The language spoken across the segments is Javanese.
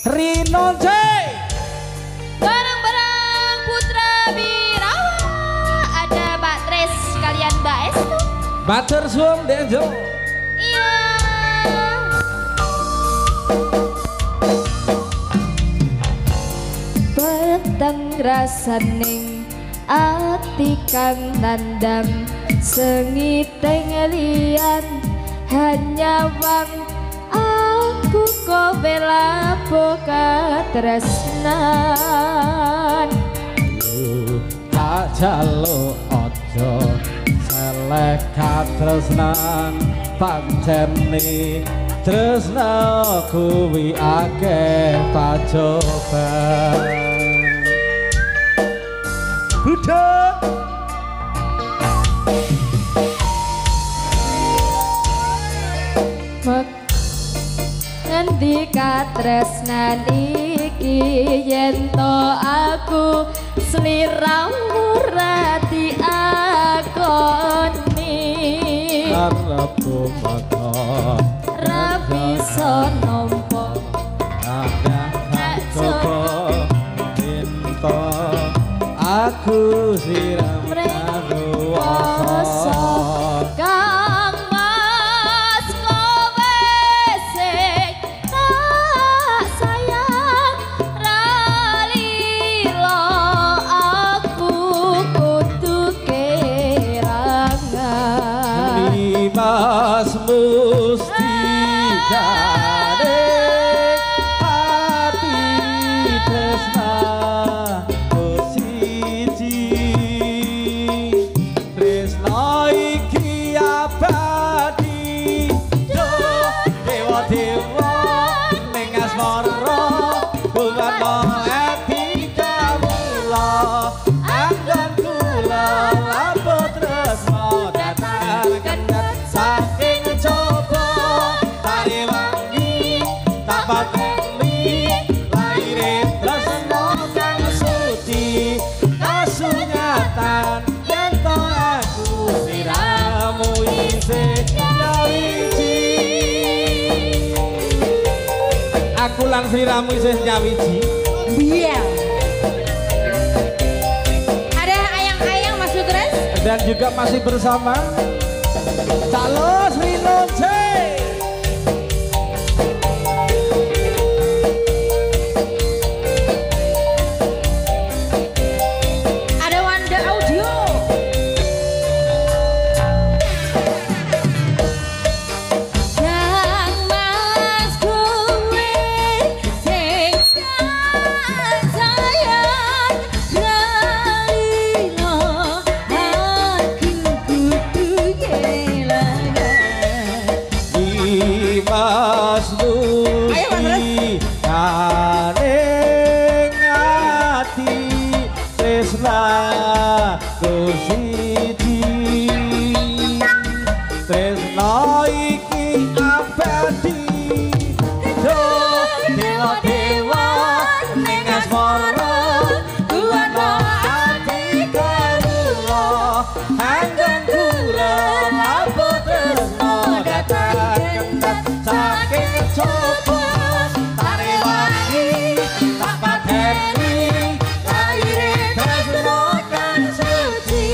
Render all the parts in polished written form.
Rino J. Barang-barang Putra Birawa. Ada Mbak Tres kalian Mbak Estu. Batur suwung Denjo. Iya. Peteng rasaning ati kang nandang sengiteng lian hanya wang aku kowe labuh tresnan tak jaluk ojo selek katresnan pancene tresna kuwi akeh pacoban Buddha ngendi katresnan iki yen to aku sliramu rati akoni arepku mata ra bisa nampa kadang coba cinta aku siram kuasa kang mas kowe sing tak sayang ralila aku kudu kerangan Mas mustika hati tresna siji tresna iki abadi dewa-dewa ning asmara bulan etika mula anggon kula labuh tresna datang kendet saking coba tari wangi tak pateni laire tresna kang suci kasunyatan yen to aku siramu isih nyawiji aku lan siramu isih nyawiji iya ada ayang-ayang Mas Putres dan juga masih bersama Calos Rino J. ada Wanda Audio yang mas kowe sing tak sayang ralila aku kudu kelangan Mas Lucy karing ati tresna siji tresna iki abadi dewa-dewa ning asmara kuwana ati kawula anggon kula labuh tresna datang kendet saking coba tari wangi tak pateni laire tresna kang suci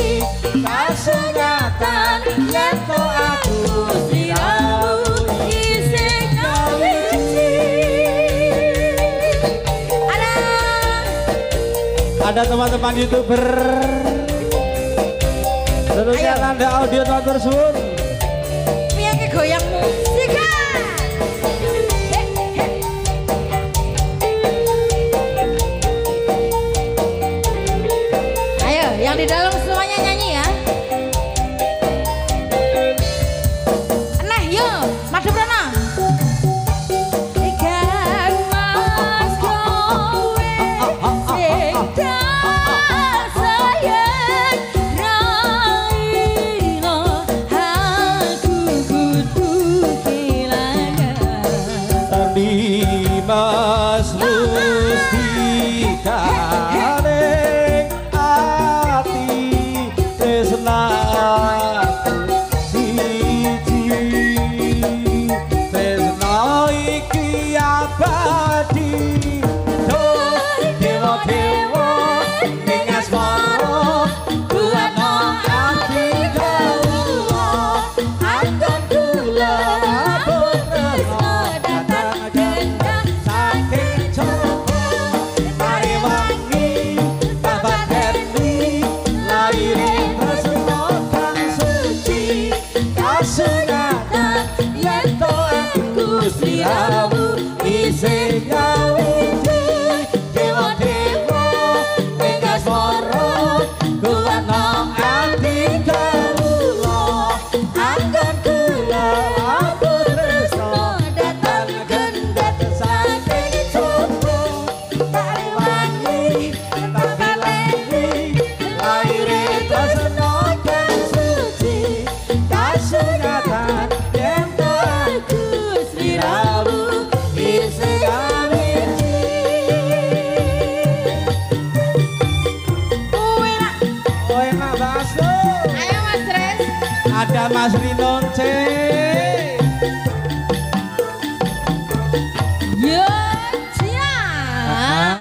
kasunyatan yen to aku siramu isih nyawiji ada teman-teman YouTuber tentunya Nanda Audio Matur suwun piye goyang musik ayo yang di dalam semuanya nyanyi ya nah yuk madu prana ikan mas kowe sing tak sayang railo aku kudu kelangan Mas Mustika ning ati tresna siji tresna iki abadi Ada Mas Rino C.